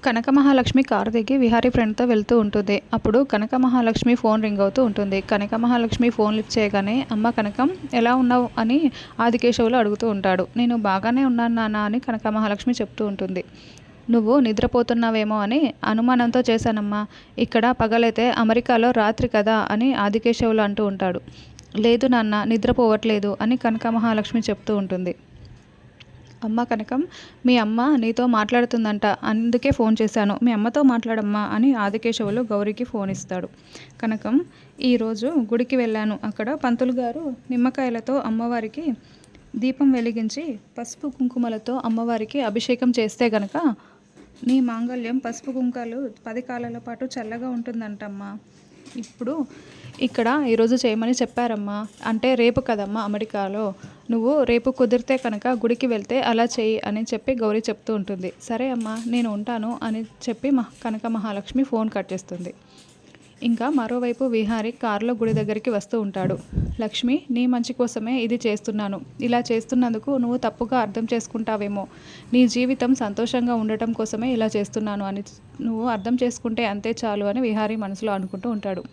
కనక Mahalakshmi car దిగి విహారీ ఫ్రెండ్తో వెళ్తూ ఉంటుంది. అప్పుడు కనక మహాలక్ష్మి ఫోన్ రింగ్ అవుతూ ఉంటుంది. కనక మహాలక్ష్మి ఫోన్ లిఫ్ట్ చేయగానే అమ్మ కనకం ఎలా ఉన్నావు అని ఆదికేశవులు అడుగుతూ ఉంటాడు. నేను బాగానే ఉన్నాను నాన్న అని కనక మహాలక్ష్మి చెప్తూ ఉంటుంది. నువ్వు నిద్రపోతున్నావేమో అని అనుమానంతో చేశానమ్మా. ఇక్కడ పగలైతే అమెరికాలో రాత్రి కదా అని ఆదికేశవులు అంటూ ఉంటాడు. లేదు నాన్న, నిద్రపోవట్లేదు అని కనక మహాలక్ష్మి చెప్తూ ఉంటుంది. అమ్మ కనకం, మీ అమ్మ నీతో మాట్లాడుతుందంట, అందుకే ఫోన్ చేశాను, మీ అమ్మతో మాట్లాడమ్మా అని ఆదికేశవులు గౌరికి ఫోన్ ఇస్తాడు. కనకం, ఈరోజు గుడికి వెళ్ళాను. అక్కడ పంతులు గారు నిమ్మకాయలతో అమ్మవారికి దీపం వెలిగించి పసుపు కుంకుమలతో అమ్మవారికి అభిషేకం చేస్తే గనక నీ మాంగళ్యం పసుపు కుంకాలు 10 కాలాల పాటు చల్లగా ఉంటుందంటమ్మా. ఇప్పుడు ఇక్కడ ఈరోజు చేయమని చెప్పారమ్మా. అంటే రేపు కదమ్మా అమెరికాలో, నువ్వు రేపు కుదిరితే కనుక గుడికి వెళ్తే అలా చెయ్యి అని చెప్పి గౌరీ చెప్తూ ఉంటుంది. సరే అమ్మా, నేను ఉంటాను అని చెప్పి కనక మహాలక్ష్మి ఫోన్ కట్ చేస్తుంది. ఇంకా మరోవైపు విహారీ కారులో గుడి దగ్గరికి వస్తూ ఉంటాడు. లక్ష్మి, నీ మంచి కోసమే ఇది చేస్తున్నాను. ఇలా చేస్తున్నందుకు నువ్వు తప్పుగా అర్థం చేసుకుంటావేమో. నీ జీవితం సంతోషంగా ఉండటం కోసమే ఇలా చేస్తున్నాను అని నువ్వు అర్థం చేసుకుంటే అంతే చాలు అని విహారీ మనసులో అనుకుంటూ ఉంటాడు.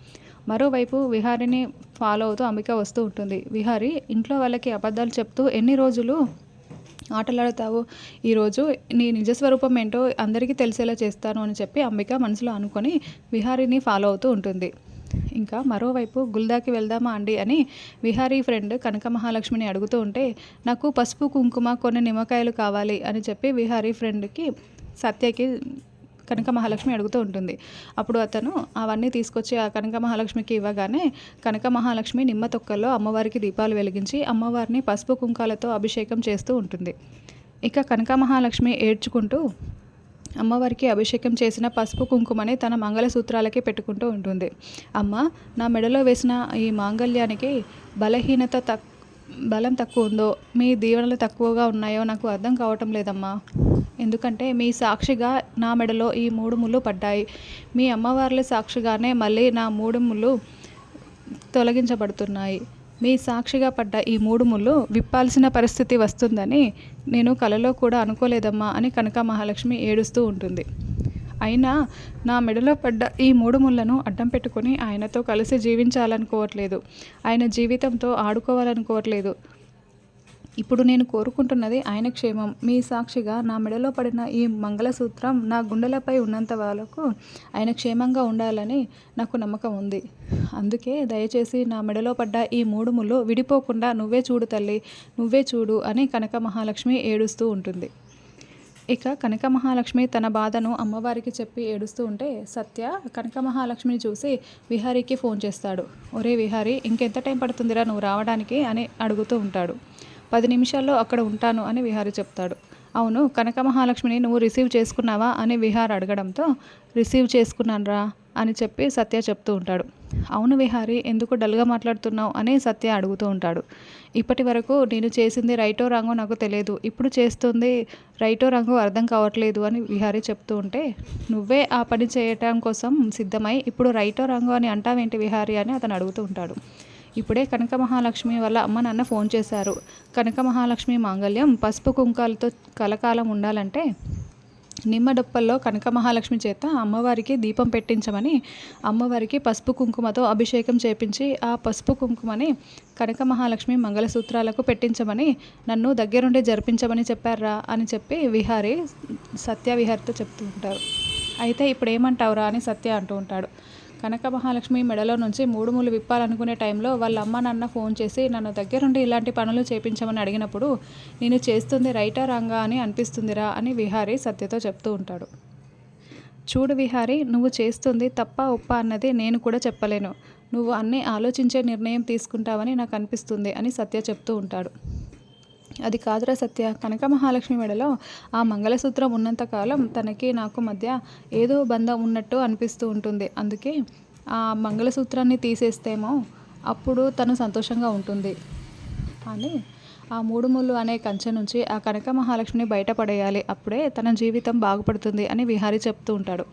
మరోవైపు విహారీని ఫాలో అవుతూ అంబిక వస్తూ ఉంటుంది. విహారీ, ఇంట్లో వాళ్ళకి అబద్ధాలు చెప్తూ ఎన్ని రోజులు ఆటలాడతావు? ఈరోజు నీ నిజస్వరూపం ఏంటో అందరికీ తెలిసేలా చేస్తాను అని చెప్పి అంబిక మనసులో అనుకొని విహారీని ఫాలో అవుతూ ఉంటుంది. ఇంకా మరోవైపు గుల్దాకి వెళ్దామా అండి అని విహారీ ఫ్రెండ్ కనక మహాలక్ష్మిని అడుగుతూ ఉంటే, నాకు పసుపు కుంకుమ కొన్ని నిమ్మకాయలు కావాలి అని చెప్పి విహారీ ఫ్రెండ్కి సత్యకి కనక మహాలక్ష్మి అడుగుతూ ఉంటుంది. అప్పుడు అతను అవన్నీ తీసుకొచ్చి ఆ కనక మహాలక్ష్మికి ఇవ్వగానే కనక మహాలక్ష్మి నిమ్మ తొక్కల్లో అమ్మవారికి దీపాలు వెలిగించి అమ్మవారిని పసుపు కుంకాలతో అభిషేకం చేస్తూ ఉంటుంది. ఇక కనక మహాలక్ష్మి ఏడ్చుకుంటూ అమ్మవారికి అభిషేకం చేసిన పసుపు కుంకుమని తన మంగళసూత్రాలకి పెట్టుకుంటూ ఉంటుంది. అమ్మ, నా మెడలో వేసిన ఈ మాంగళ్యానికి బలం తక్కువ ఉందో, మీ దీవెనలు తక్కువగా ఉన్నాయో నాకు అర్థం కావటం లేదమ్మా. ఎందుకంటే మీ సాక్షిగా నా మెడలో ఈ 3 ముళ్ళు పడ్డాయి. మీ అమ్మవార్ల సాక్షిగానే మళ్ళీ నా 3 ముళ్ళు తొలగించబడుతున్నాయి. మీ సాక్షిగా పడ్డ ఈ 3 ముళ్ళు విప్పాల్సిన పరిస్థితి వస్తుందని నేను కలలో కూడా అనుకోలేదమ్మా అని కనక మహాలక్ష్మి ఏడుస్తూ ఉంటుంది. అయినా నా మెడలో పడ్డ ఈ 3 ముళ్ళను అడ్డం పెట్టుకొని ఆయనతో కలిసి జీవించాలనుకోవట్లేదు. ఆయన జీవితంతో ఆడుకోవాలనుకోవట్లేదు. ఇప్పుడు నేను కోరుకుంటున్నది ఆయన క్షేమం. మీ సాక్షిగా నా మెడలో పడిన ఈ మంగళసూత్రం నా గుండెలపై ఉన్నంత వాళ్ళకు ఆయన క్షేమంగా ఉండాలని నాకు నమ్మకం ఉంది. అందుకే దయచేసి నా మెడలో పడ్డ ఈ 3 ముళ్ళు విడిపోకుండా నువ్వే చూడు తల్లి, నువ్వే చూడు అని కనక మహాలక్ష్మి ఏడుస్తూ ఉంటుంది. ఇక కనక మహాలక్ష్మి తన బాధను అమ్మవారికి చెప్పి ఏడుస్తూ ఉంటే సత్య కనక మహాలక్ష్మిని చూసి విహారీకి ఫోన్ చేస్తాడు. ఒరే విహారీ, ఇంకెంత టైం పడుతుందిరా నువ్వు రావడానికి అని అడుగుతూ ఉంటాడు. 10 నిమిషాల్లో అక్కడ ఉంటాను అని విహారీ చెప్తాడు. అవును, కనక మహాలక్ష్మిని నువ్వు రిసీవ్ చేసుకున్నావా అని విహార్ అడగడంతో రిసీవ్ చేసుకున్నానురా అని చెప్పి సత్య చెప్తూ ఉంటాడు. అవును విహారీ, ఎందుకు డల్గా మాట్లాడుతున్నావు అని సత్య అడుగుతూ ఉంటాడు. ఇప్పటి వరకు నేను చేసింది రైటో రాంగో నాకు తెలియదు, ఇప్పుడు చేస్తుంది రైటో రాంగో అర్థం కావట్లేదు అని విహారీ చెప్తూ ఉంటే, నువ్వే ఆ పని చేయటం కోసం సిద్ధమై ఇప్పుడు రైటో రాంగో అని అంటావేంటి విహారీ అని అతను అడుగుతూ ఉంటాడు. ఇప్పుడే కనక మహాలక్ష్మి వాళ్ళ అమ్మ నాన్న ఫోన్ చేశారు. కనక మహాలక్ష్మి మాంగళ్యం పసుపు కుంకాలతో కలకాలం ఉండాలంటే నిమ్మ డొప్పల్లో కనక మహాలక్ష్మి చేత అమ్మవారికి దీపం పెట్టించమని, అమ్మవారికి పసుపు కుంకుమతో అభిషేకం చేపించి ఆ పసుపు కుంకుమని కనక మహాలక్ష్మి మంగళసూత్రాలకు పెట్టించమని నన్ను దగ్గరుండి జరిపించమని చెప్పారా అని చెప్పి విహారీ సత్య విహారితో చెప్తూ ఉంటారు. అయితే ఇప్పుడు ఏమంటావురా అని సత్య అంటూ ఉంటాడు. కనక మహాలక్ష్మి మెడలో నుంచి 3 ముళ్ళు విప్పాలనుకునే టైంలో వాళ్ళ అమ్మ నాన్న ఫోన్ చేసి నన్ను దగ్గరుండి ఇలాంటి పనులు చేపించమని అడిగినప్పుడు నేను చేస్తుంది రైటా రాంగా అని అనిపిస్తుందిరా అని విహారీ సత్యతో చెప్తూ ఉంటాడు. చూడు విహారీ, నువ్వు చేస్తుంది తప్ప ఒప్ప అన్నది నేను కూడా చెప్పలేను. నువ్వు అన్నీ ఆలోచించే నిర్ణయం తీసుకుంటావని నాకు అనిపిస్తుంది అని సత్య చెప్తూ ఉంటాడు. అది కాదురా సత్య, కనక మహాలక్ష్మి మెడలో ఆ మంగళసూత్రం ఉన్నంతకాలం తనకి నాకు మధ్య ఏదో బంధం ఉన్నట్టు అనిపిస్తూ ఉంటుంది. అందుకే ఆ మంగళసూత్రాన్ని తీసేస్తేమో అప్పుడు తను సంతోషంగా ఉంటుంది అని ఆ 3 ముళ్ళు అనే కంచె నుంచి ఆ కనక మహాలక్ష్మిని బయటపడేయాలి, అప్పుడే తన జీవితం బాగుపడుతుంది అని విహారీ చెప్తూ ఉంటాడు.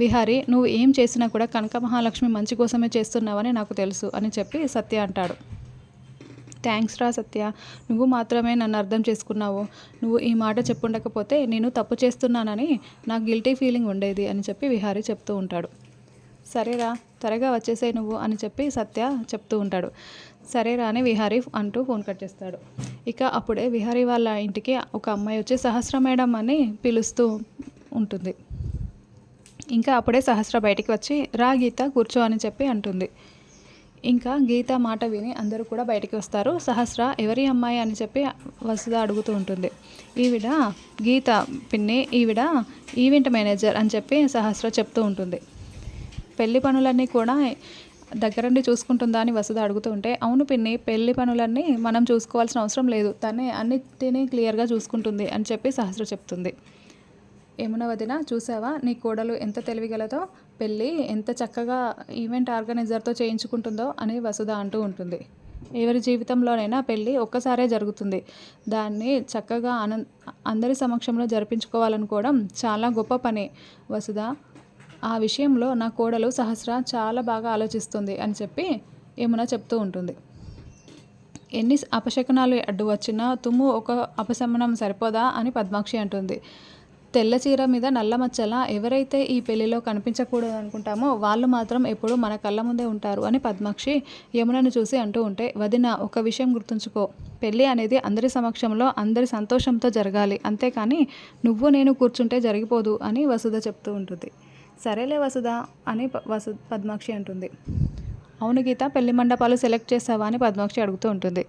విహారీ, నువ్వు ఏం చేసినా కూడా కనక మహాలక్ష్మి మంచి కోసమే చేస్తున్నావని నాకు తెలుసు అని చెప్పి సత్య అంటాడు. థ్యాంక్స్ రా సత్య, నువ్వు మాత్రమే నన్ను అర్థం చేసుకున్నావు. నువ్వు ఈ మాట చెప్పుండకపోతే నేను తప్పు చేస్తున్నానని నాకు గిల్టీ ఫీలింగ్ ఉండేది అని చెప్పి విహారీ చెప్తూ ఉంటాడు. సరేరా, త్వరగా వచ్చేసేయ్ నువ్వు అని చెప్పి సత్య చెప్తూ ఉంటాడు. సరేరా అని విహారీ అంటూ ఫోన్ కట్ చేస్తాడు. ఇక అప్పుడే విహారీ వాళ్ళ ఇంటికి ఒక అమ్మాయి వచ్చి సహస్ర మేడం అని పిలుస్తూ ఉంటుంది. ఇంకా అప్పుడే సహస్ర బయటికి వచ్చి రా గీత కూర్చో అని చెప్పి అంటుంది. ఇంకా గీత మాట విని అందరూ కూడా బయటికి వస్తారు. సహస్ర ఎవరి అమ్మాయి అని చెప్పి వసుధ అడుగుతూ ఉంటుంది. ఈవిడ గీత పిన్ని, ఈవిడ ఈవెంట్ మేనేజర్ అని చెప్పి సహస్ర చెప్తూ ఉంటుంది. పెళ్లి పనులన్నీ కూడా దగ్గరుండి చూసుకుంటుందా అని వసుధ అడుగుతూ ఉంటే, అవును పిన్ని, పెళ్లి పనులన్నీ మనం చూసుకోవాల్సిన అవసరం లేదు, తనే అన్నిటినీ క్లియర్గా చూసుకుంటుంది అని చెప్పి సహస్ర చెప్తుంది. యమున వదిన, చూసావా నీ కోడలు ఎంత తెలివిగలదో, పెళ్ళి ఎంత చక్కగా ఈవెంట్ ఆర్గనైజర్తో చేయించుకుంటుందో అని వసుధ అంటూ ఉంటుంది. ఎవరి జీవితంలోనైనా పెళ్ళి ఒక్కసారే జరుగుతుంది, దాన్ని చక్కగా అందరి సమక్షంలో జరిపించుకోవాలనుకోవడం చాలా గొప్ప పని వసుధ. ఆ విషయంలో నా కోడలు సహస్ర చాలా బాగా ఆలోచిస్తుంది అని చెప్పి యమున చెప్తూ ఉంటుంది. ఎన్ని అపశకునాలు అడ్డు వచ్చినా తుమ్ము ఒక అపశమనం సరిపోదా అని పద్మాక్షి అంటుంది. తెల్ల చీర మీద నల్ల మచ్చల ఎవరైతే ఈ పెళ్లిలో కనిపించకూడదు అనుకుంటామో వాళ్ళు మాత్రం ఎప్పుడూ మన కళ్ళ ముందే ఉంటారు అని పద్మాక్షి యమునను చూసి అంటూ ఉంటే, వదిన ఒక విషయం గుర్తుంచుకో, పెళ్ళి అనేది అందరి సమక్షంలో అందరి సంతోషంతో జరగాలి, అంతేకాని నువ్వు నేను కూర్చుంటే జరిగిపోదు అని వసుధ చెప్తూ ఉంటుంది. సరేలే వసుధ అని పద్మాక్షి అంటుంది. అవును గీత, పెళ్లి మండపాలు సెలెక్ట్ చేసావా అని పద్మాక్షి అడుగుతూ ఉంటుంది.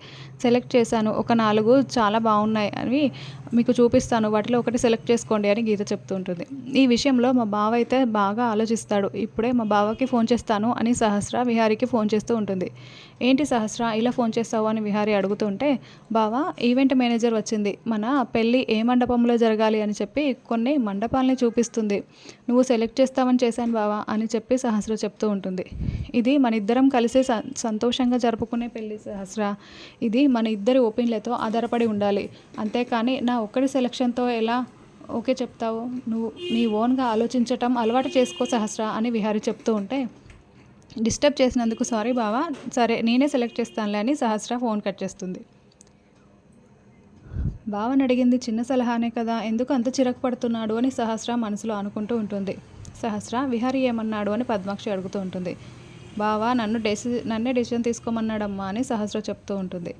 సెలెక్ట్ చేశాను, ఒక 4 చాలా బాగున్నాయి అని మీకు చూపిస్తాను, వాటిలో ఒకటి సెలెక్ట్ చేసుకోండి అని గీత చెప్తూ ఉంటుంది. ఈ విషయంలో మా బావ అయితే బాగా ఆలోచిస్తాడు, ఇప్పుడే మా బావకి ఫోన్ చేస్తాను అని సహస్ర విహారీకి ఫోన్ చేస్తూ ఉంటుంది. ఏంటి సహస్ర ఇలా ఫోన్ చేస్తావు అని విహారీ అడుగుతూ ఉంటే, బావ ఈవెంట్ మేనేజర్ వచ్చింది, మన పెళ్ళి ఏ మండపంలో జరగాలి అని చెప్పి కొన్ని మండపాలని చూపిస్తుంది, నువ్వు సెలెక్ట్ చేస్తావని చేశాను బావ అని చెప్పి సహస్ర చెప్తూ ఉంటుంది. ఇది మన ఇద్దరం కలిసి సంతోషంగా జరుపుకునే పెళ్ళి సహస్ర, ఇది మన ఇద్దరి ఒపీనియన్లతో ఆధారపడి ఉండాలి, అంతేకాని నా ఒక్కడి సెలక్షన్తో ఎలా ఓకే చెప్తావు, నువ్వు నీ ఓన్గా ఆలోచించటం అలవాటు చేసుకో సహస్ర అని విహారీ చెప్తూ ఉంటే, డిస్టర్బ్ చేసినందుకు సారీ బావా, సరే నేనే సెలెక్ట్ చేస్తానులే అని సహస్ర ఫోన్ కట్ చేస్తుంది. బావని అడిగింది చిన్న సలహానే కదా, ఎందుకు అంత చిరాకు పడుతున్నాడు అని సహస్ర మనసులో అనుకుంటూ ఉంటుంది. సహస్ర విహారీ ఏమన్నాడు అని పద్మాక్షి అడుగుతూ ఉంటుంది. బావా నన్నే డెసిషన్ తీసుకోమన్నాడమ్మా అని సహస్ర చెప్తూ ఉంటుంది.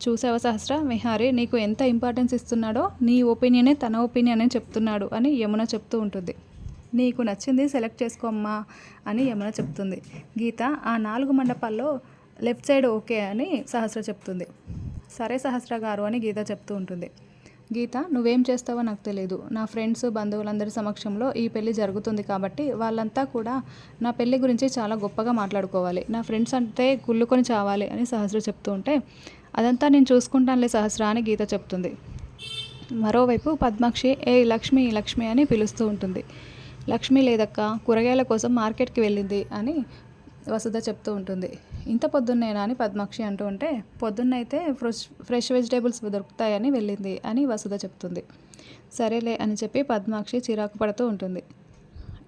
చూసావా సహస్ర, విహారీ నీకు ఎంత ఇంపార్టెన్స్ ఇస్తున్నాడో, నీ ఒపీనియనే తన ఒపీనియన్ అని చెప్తున్నాడు అని యమున చెప్తూ ఉంటుంది. నీకు నచ్చింది సెలెక్ట్ చేసుకోమ్మా అని యమున చెప్తుంది. గీత ఆ 4 మండపాల్లో లెఫ్ట్ సైడ్ ఓకే అని సహస్ర చెప్తుంది. సరే సహస్ర గారు అని గీత చెప్తూ ఉంటుంది. గీత, నువ్వేం చేస్తావో నాకు తెలియదు, నా ఫ్రెండ్స్ బంధువులందరి సమక్షంలో ఈ పెళ్ళి జరుగుతుంది కాబట్టి వాళ్ళంతా కూడా నా పెళ్ళి గురించి చాలా గొప్పగా మాట్లాడుకోవాలి, నా ఫ్రెండ్స్ అంటే కుళ్ళుకొని చావాలి అని సహస్ర చెప్తూ ఉంటే, అదంతా నేను చూసుకుంటానులే సహస్ర అని గీత చెప్తుంది. మరోవైపు పద్మాక్షి ఏ లక్ష్మి లక్ష్మి అని పిలుస్తూ ఉంటుంది. లక్ష్మి లేదక్క, కూరగాయల కోసం మార్కెట్కి వెళ్ళింది అని వసుధ చెప్తూ ఉంటుంది. ఇంత పొద్దున్నేనా అని పద్మాక్షి అంటూ ఉంటే, పొద్దున్నైతే ఫ్రెష్ వెజిటేబుల్స్ దొరుకుతాయని వెళ్ళింది అని వసుధ చెప్తుంది. సరేలే అని చెప్పి పద్మాక్షి చిరాకు పడుతూ ఉంటుంది.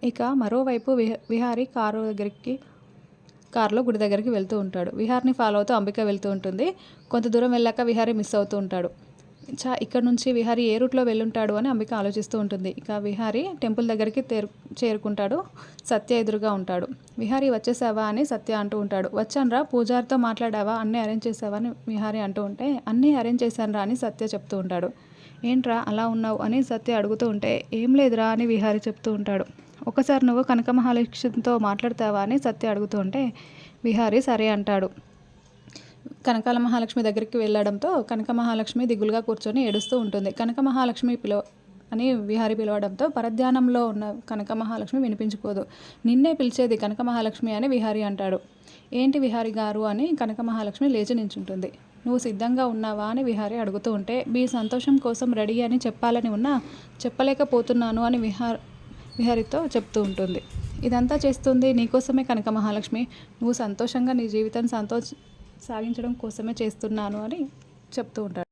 ఇక మరోవైపు విహారీ కారులో గుడి దగ్గరికి వెళ్తూ ఉంటాడు. విహార్ని ఫాలో అవుతూ అంబిక వెళ్తూ ఉంటుంది. కొంత దూరం వెళ్ళాక విహారీ మిస్ అవుతూ ఉంటాడు. ఇక్కడ నుంచి విహారీ ఏ రూట్లో వెళ్ళుంటాడు అని అంబిక ఆలోచిస్తూ ఉంటుంది. ఇక విహారీ టెంపుల్ దగ్గరికి చేరుకుంటాడు. సత్య ఎదురుగా ఉంటాడు. విహారీ వచ్చేసావా అని సత్య అంటూ ఉంటాడు. వచ్చానురా, పూజారితో మాట్లాడావా, అన్నీ అరేంజ్ చేసావా అని విహారీ అంటూ ఉంటే, అన్నీ అరేంజ్ చేశాను రా అని సత్య చెప్తూ ఉంటాడు. ఏంట్రా అలా ఉన్నావు అని సత్య అడుగుతూ ఉంటే, ఏం లేదురా అని విహారీ చెప్తూ ఉంటాడు. ఒకసారి నువ్వు కనక మహాలక్ష్మితో మాట్లాడతావా అని సత్య అడుగుతూ ఉంటే విహారీ సరే అంటాడు. కనకాల మహాలక్ష్మి దగ్గరికి వెళ్ళడంతో కనక మహాలక్ష్మి దిగులుగా కూర్చొని ఏడుస్తూ ఉంటుంది. కనక మహాలక్ష్మి అని విహారీ పిలవడంతో పరధ్యానంలో ఉన్న కనక మహాలక్ష్మి వినిపించుకోదు. నిన్నే పిలిచేది కనక మహాలక్ష్మి అని విహారీ అంటాడు. ఏంటి విహారీ గారు అని కనక మహాలక్ష్మి లేచి నించుంటుంది. నువ్వు సిద్ధంగా ఉన్నావా అని విహారీ అడుగుతూ ఉంటే, మీ సంతోషం కోసం రెడీ అని చెప్పాలని ఉన్నా చెప్పలేకపోతున్నాను అని విహారీతో చెప్తూ ఉంటుంది. ఇదంతా చేస్తుంది నీకోసమే కనక మహాలక్ష్మి, నువ్వు సంతోషంగా నీ జీవితాన్ని సాగించడం కోసమే చేస్తున్నాను అని చెప్తూ ఉంటాడు.